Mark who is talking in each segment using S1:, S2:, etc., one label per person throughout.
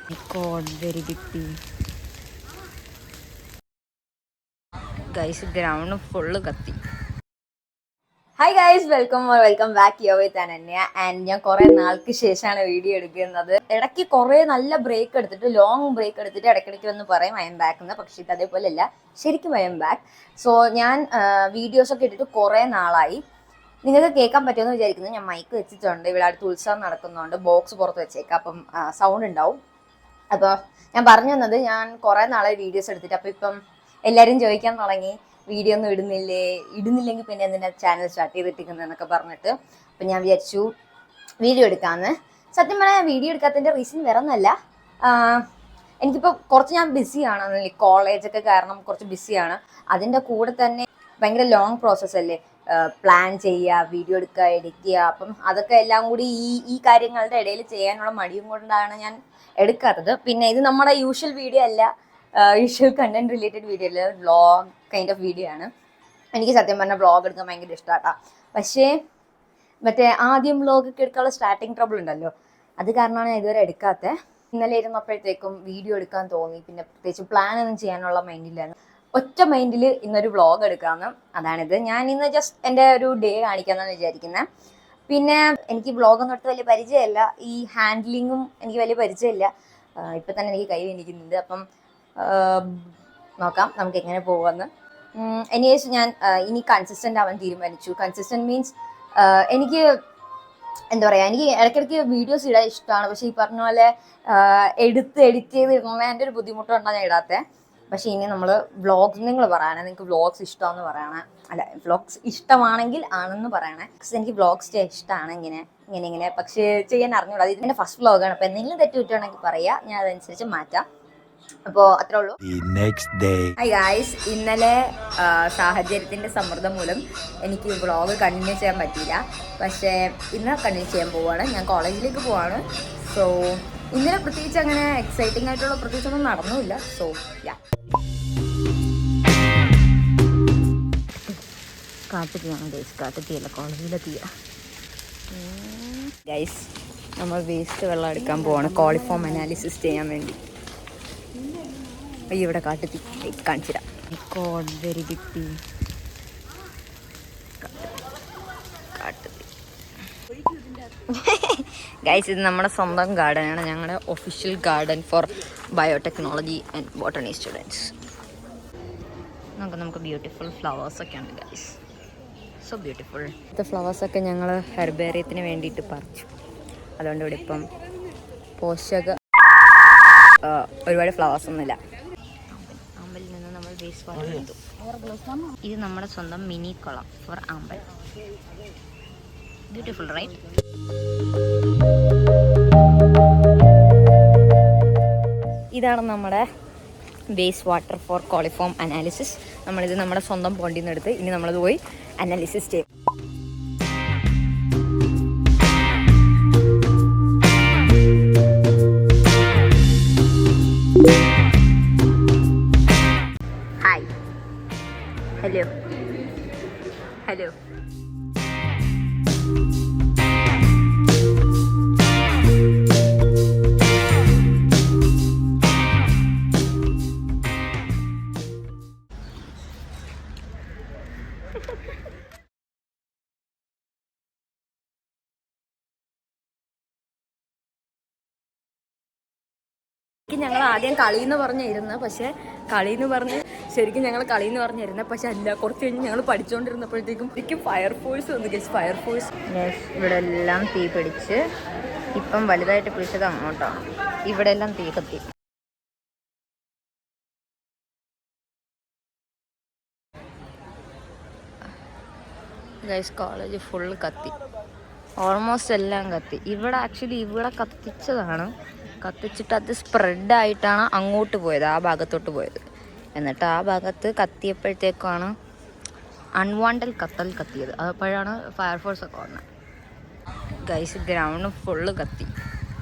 S1: God, very big pee. Guys, ground full കത്തി. Hi guys, welcome back here with Ananya. And ഞാൻ കുറേ നാൾക്ക് ശേഷമാണ് വീഡിയോ എടുക്കുന്നത്. ഇടയ്ക്ക് കുറേ നല്ല ബ്രേക്ക് എടുത്തിട്ട്, ലോങ് ബ്രേക്ക് എടുത്തിട്ട് ഇടയ്ക്കിടയ്ക്ക് വന്ന് പറയും ഐ എം ബാക്ക് എന്ന്. പക്ഷേ ഇത് അതേപോലെ അല്ല, ശരിക്കും ഐ എം ബാക്ക്. സോ ഞാൻ വീഡിയോസൊക്കെ ഇട്ടിട്ട് കുറേ നാളായി. നിങ്ങൾക്ക് കേൾക്കാൻ പറ്റുമെന്ന് വിചാരിക്കുന്നു. ഞാൻ മൈക്ക് വെച്ചിട്ടുണ്ട്. ഇവിടെ അടുത്ത് ഉത്സവം നടക്കുന്നുണ്ട്. ബോക്സ് പുറത്ത് വെച്ചേക്കാം, അപ്പം സൗണ്ട് ഉണ്ടാവും. അപ്പോൾ ഞാൻ പറഞ്ഞു തന്നത്, ഞാൻ കുറേ നാളായി വീഡിയോസ് എടുത്തിട്ട്. അപ്പോൾ ഇപ്പം എല്ലാവരും ചോദിക്കാൻ തുടങ്ങി, വീഡിയോ ഒന്നും ഇടുന്നില്ലെങ്കിൽ പിന്നെ എന്തിനാ ചാനൽ സ്റ്റാർട്ട് ചെയ്തിട്ടിരിക്കുന്നതെന്നൊക്കെ പറഞ്ഞിട്ട്. അപ്പം ഞാൻ വിചാരിച്ചു വീഡിയോ എടുക്കാമെന്ന്. സത്യം പറഞ്ഞാൽ വീഡിയോ എടുക്കാത്തതിൻ്റെ റീസൺ വേറെ ഒന്നുമല്ല, എനിക്കിപ്പോൾ കുറച്ച് ഞാൻ ബിസിയാണ്. കോളേജൊക്കെ കാരണം കുറച്ച് ബിസിയാണ്. അതിൻ്റെ കൂടെ തന്നെ ഭയങ്കര ലോങ് പ്രോസസ്സ് അല്ലേ, പ്ലാൻ ചെയ്യുക, വീഡിയോ എടുക്കുക, എഡിറ്റ് ചെയ്യുക. അപ്പം അതൊക്കെ എല്ലാം കൂടി ഈ കാര്യങ്ങളുടെ ഇടയിൽ ചെയ്യാനുള്ള മടിയും കൊണ്ടാണ് ഞാൻ എടുക്കാത്തത്. പിന്നെ ഇത് നമ്മുടെ യൂഷ്വൽ വീഡിയോ അല്ല, യൂഷ്വൽ കണ്ടന്റ് റിലേറ്റഡ് വീഡിയോ അല്ല, വ്ളോഗ് കൈൻഡ് ഓഫ് വീഡിയോ ആണ്. എനിക്ക് സത്യം പറഞ്ഞാൽ വ്ളോഗ് എടുക്കാൻ ഭയങ്കര ഇഷ്ടമാട്ടാ. പക്ഷേ മറ്റേ ആദ്യം വ്ളോഗൊക്കെ എടുക്കാനുള്ള സ്റ്റാർട്ടിങ് ട്രബിൾ ഉണ്ടല്ലോ, അത് കാരണമാണ് ഞാൻ ഇതുവരെ എടുക്കാത്തത്. ഇന്നലെ ഇരുന്നപ്പോഴത്തേക്കും വീഡിയോ എടുക്കാൻ തോന്നി. പിന്നെ പ്രത്യേകിച്ച് പ്ലാൻ ഒന്നും ചെയ്യാനുള്ള മൈൻഡില്ലായിരുന്നു. ഒറ്റ മൈൻഡിൽ ഇന്നൊരു വ്ളോഗ് എടുക്കാമെന്ന്. അതാണിത്. ഞാൻ ഇന്ന് ജസ്റ്റ് എൻ്റെ ഒരു ഡേ കാണിക്കാമെന്നാണ് വിചാരിക്കുന്നത്. പിന്നെ എനിക്ക് വ്ളോഗൊന്നും എടുത്ത് വലിയ പരിചയമില്ല, ഈ ഹാൻഡ്ലിങ്ങും എനിക്ക് വലിയ പരിചയമില്ല. ഇപ്പം തന്നെ എനിക്ക് കൈ വേദനിക്കുന്നുണ്ട്. അപ്പം നോക്കാം നമുക്ക് എങ്ങനെ പോകുമെന്ന്. എനിവേസ് ഞാൻ ഇനി കൺസിസ്റ്റൻ്റ് ആവാൻ തീരുമാനിച്ചു. കൺസിസ്റ്റൻറ്റ് മീൻസ് എനിക്ക് എന്താ പറയുക, എനിക്ക് ഇടയ്ക്കിടയ്ക്ക് വീഡിയോസ് ഇടാൻ ഇഷ്ടമാണ്. പക്ഷേ ഈ പറഞ്ഞ പോലെ എഡിറ്റ് ചെയ്ത് ഇടുന്നതിൻ്റെ ഒരു ബുദ്ധിമുട്ടുകൊണ്ടാണ് ഞാൻ ഇടാത്തത്. പക്ഷേ ഇനി നമ്മൾ വ്ളോഗ്സ്, നിങ്ങൾ പറയണേ നിങ്ങൾക്ക് വ്ളോഗ്സ് ഇഷ്ടമാണെന്ന് പറയണേ, അല്ല വ്ളോഗ്സ് ഇഷ്ടമാണെങ്കിൽ ആണെന്ന് പറയണേ. പക്ഷേ എനിക്ക് വ്ളോഗ്സ് ചെയ്യാൻ ഇഷ്ടമാണ്, ഇങ്ങനെ പക്ഷേ ചെയ്യാൻ അറിഞ്ഞൂടാ. അത് ഇതിൻ്റെ ഫസ്റ്റ് വ്ളോഗാണ്. അപ്പോൾ എന്തെങ്കിലും തെറ്റ് പറ്റുവാണെങ്കിൽ പറയുക, ഞാൻ അതനുസരിച്ച് മാറ്റാം. അപ്പോൾ അത്രേ ഉള്ളൂ. ഹായ് ഗായ്സ്, ഇന്നലെ സാഹചര്യത്തിൻ്റെ സമ്മർദ്ദം മൂലം എനിക്ക് വ്ളോഗ് കണ്ടിന്യൂ ചെയ്യാൻ പറ്റിയില്ല. പക്ഷേ ഇന്ന് കണ്ടിന്യൂ ചെയ്യാൻ പോവുകയാണ്. ഞാൻ കോളേജിലേക്ക് പോവാണ്. സോ ഇന്നലെ പ്രത്യേകിച്ച് അങ്ങനെ എക്സൈറ്റിംഗ് ആയിട്ടുള്ള പ്രത്യേകിച്ചൊന്നും നടന്നുമില്ല. സോ കാട്ടുതീയാണ് ഗൈസ്, കാട്ടുതീയല്ല, കോളേജിലെത്തിയ ഗൈസ്. നമ്മൾ വേസ്റ്റ് വെള്ളം എടുക്കാൻ പോവാണ് കോളിഫോം അനാലിസിസ് ചെയ്യാൻ വേണ്ടി. അയ്യോ, ഇവിടെ കാട്ടുതീ കാണിച്ചിരാം. God, very big pee. കാട്ടുതീ ഗൈസ്, ഇത് നമ്മുടെ സ്വന്തം ഗാർഡനാണ്, ഞങ്ങളുടെ official garden four biotechnology and botany students. നമുക്ക് ബ്യൂട്ടിഫുൾ ഫ്ലവേഴ്സൊക്കെ ഉണ്ട് ഗൈസ്, സോ ബ്യൂട്ടിഫുൾ. ഇത്തെ ഫ്ലവേഴ്സൊക്കെ ഞങ്ങൾ ഹെർബേറിയത്തിന് വേണ്ടിയിട്ട് പറിച്ചു. അതുകൊണ്ട് ഇവിടെ ഇപ്പം ഒരുപാട് ഫ്ലവേഴ്സൊന്നുമില്ല. ആമ്പലിൽ നിന്ന് നമ്മൾ വേസ്റ്റ് വാട്ടർ എടുത്തു. ഇത് നമ്മുടെ സ്വന്തം മിനി കുളം ഫോർ ആമ്പൽ. Beautiful right? ഇതാണ് നമ്മുടെ waste water for coliform analysis. നമ്മളിത് നമ്മുടെ സ്വന്തം പോണ്ടിൽ നിന്ന് എടുത്ത് ഇനി നമ്മളത് പോയി അനാലിസിസ് ചെയ്യും. Hi, hello. ഞങ്ങൾ ആദ്യം കളിയെന്ന് പറഞ്ഞിരുന്നത്, പക്ഷേ ശരിക്കും ഞങ്ങൾ കളിയെന്ന് പറഞ്ഞിരുന്നത്, പക്ഷെ അല്ല. കുറച്ച് കഴിഞ്ഞ് ഞങ്ങൾ പഠിച്ചുകൊണ്ടിരുന്നപ്പോഴത്തേക്കും ശരിക്കും ഫയർഫോഴ്സ് വന്നു. ഗൈസ്, ഫയർഫോഴ്സ് ഇവിടെ എല്ലാം തീ പിടിച്ച്, ഇപ്പം വലുതായിട്ട് പിടിച്ചത് അങ്ങോട്ടാണ്. ഇവിടെ എല്ലാം തീ കത്തി. ഗൈസ്, കോളേജ് ഫുൾ കത്തി, ഓൾമോസ്റ്റ് എല്ലാം കത്തി. ഇവിടെ കത്തിച്ചതാണ്. കത്തിച്ചിട്ട് അത് സ്പ്രെഡായിട്ടാണ് അങ്ങോട്ട് പോയത്, ആ ഭാഗത്തോട്ട് പോയത്. എന്നിട്ട് ആ ഭാഗത്ത് കത്തിയപ്പോഴത്തേക്കാണ് അൺവാണ്ടഡ് കത്തിയത്. അപ്പോഴാണ് ഫയർഫോഴ്സൊക്കെ വന്നത്. ഗൈസ്, ഗ്രൗണ്ട് ഫുള്ള് കത്തി.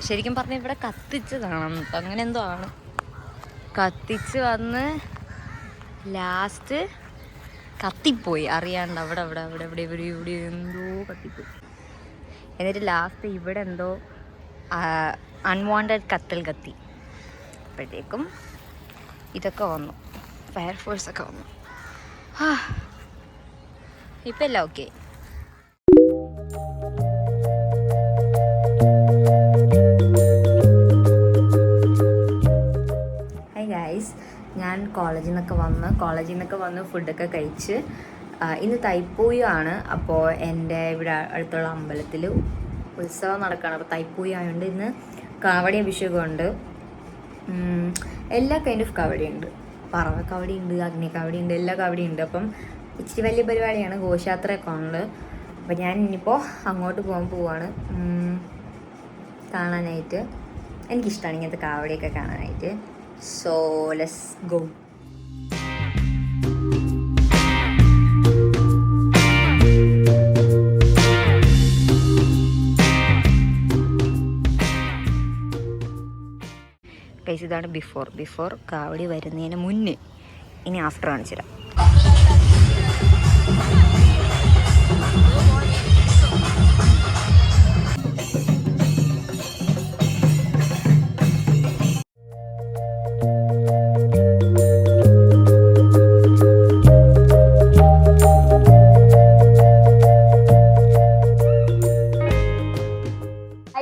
S1: ശരിക്കും പറഞ്ഞാൽ ഇവിടെ കത്തിച്ചതാണ്, അങ്ങനെ എന്തോ ആണ്. കത്തിച്ച് വന്ന് ലാസ്റ്റ് കത്തിപ്പോയി അറിയാണ്ട്. ഇവിടെ എന്തോ കത്തിപ്പോയി. എന്നിട്ട് ലാസ്റ്റ് ഇവിടെ എന്തോ അൺവാണ്ടഡ് കത്തി. കഴിഞ്ഞപ്പോഴത്തേക്കും ഇതൊക്കെ വന്നു, ഫയർഫോഴ്സൊക്കെ വന്നു. ഇപ്പം എല്ലാം ഓക്കെ. ഹായ് ഗൈസ്, ഞാൻ കോളേജിൽ നിന്നൊക്കെ വന്ന് ഫുഡൊക്കെ കഴിച്ച് ഇന്ന് തൈപ്പൂയമാണ്. അപ്പോൾ എൻ്റെ ഇവിടെ അടുത്തുള്ള അമ്പലത്തിൽ ഉത്സവം നടക്കുകയാണ്. അപ്പോൾ തൈപ്പൂയ ആയതുകൊണ്ട് ഇന്ന് കാവടി അഭിഷേകമുണ്ട്. എല്ലാ കൈൻഡ് ഓഫ് കാവടിയുണ്ട്. പറവ കാവടിയുണ്ട്, അഗ്നി കാവടിയുണ്ട്, എല്ലാ കാവടിയുണ്ട്. അപ്പം ഇച്ചിരി വലിയ പരിപാടിയാണ്, ഘോഷയാത്രയൊക്കെ ഉണ്ട്. അപ്പോൾ ഞാൻ ഇനിയിപ്പോൾ അങ്ങോട്ട് പോവാണ് കാണാനായിട്ട്. എനിക്കിഷ്ടമാണ് ഇങ്ങനത്തെ കാവടിയൊക്കെ കാണാനായിട്ട്. So let's go. ഗൈസ്, ഇതാണ് ബിഫോർ കാവടി വരുന്നതിന് മുന്നേ. ഇനി ആഫ്റ്റർ കാണിച്ചു തരാം.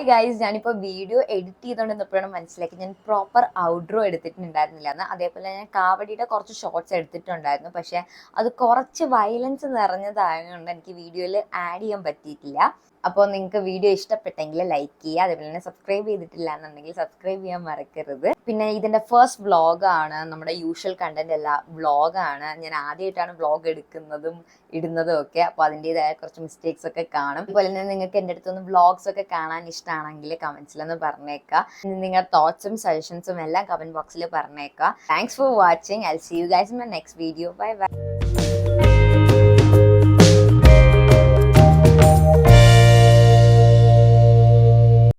S1: ഗൈസ്, ഞാനിപ്പോൾ വീഡിയോ എഡിറ്റ് ചെയ്തുകൊണ്ടിരുന്നപ്പോഴാണ് മനസ്സിലാക്കി ഞാൻ പ്രോപ്പർ ഔട്ട്രോ എടുത്തിട്ടുണ്ടായിരുന്നില്ല എന്ന്. അതേപോലെ ഞാൻ കാവടിയുടെ കുറച്ച് ഷോർട്സ് എടുത്തിട്ടുണ്ടായിരുന്നു, പക്ഷേ അത് കുറച്ച് വയലൻസ് നിറഞ്ഞതായതുകൊണ്ട് എനിക്ക് വീഡിയോയിൽ ആഡ് ചെയ്യാൻ പറ്റിയിട്ടില്ല. അപ്പോൾ നിങ്ങൾക്ക് വീഡിയോ ഇഷ്ടപ്പെട്ടെങ്കിൽ ലൈക്ക് ചെയ്യുക, അതേപോലെ തന്നെ സബ്സ്ക്രൈബ് ചെയ്തിട്ടില്ല എന്നുണ്ടെങ്കിൽ സബ്സ്ക്രൈബ് ചെയ്യാൻ മറക്കരുത്. പിന്നെ ഇതിൻ്റെ ഫസ്റ്റ് വ്ളോഗാണ്, നമ്മുടെ യൂഷ്വൽ കണ്ടന്റ് അല്ല, വ്ളോഗാണ്. ഞാൻ ആദ്യമായിട്ടാണ് വ്ളോഗ് എടുക്കുന്നതും ഇടുന്നതും ഒക്കെ. അപ്പോൾ അതിൻ്റെതായ കുറച്ച് മിസ്റ്റേക്സ് ഒക്കെ കാണും. അതുപോലെ തന്നെ നിങ്ങൾക്ക് എൻ്റെ അടുത്തൊന്ന് വ്ളോഗ്സ് ഒക്കെ കാണാൻ ഇഷ്ടമാണെങ്കിൽ കമൻസിലൊന്ന് പറഞ്ഞേക്കാം. നിങ്ങളുടെ തോട്ട്സും സജഷൻസും എല്ലാം കമൻറ്റ് ബോക്സിൽ പറഞ്ഞേക്കാം. Thanks for watching. I will see you guys in my next video. Bye by.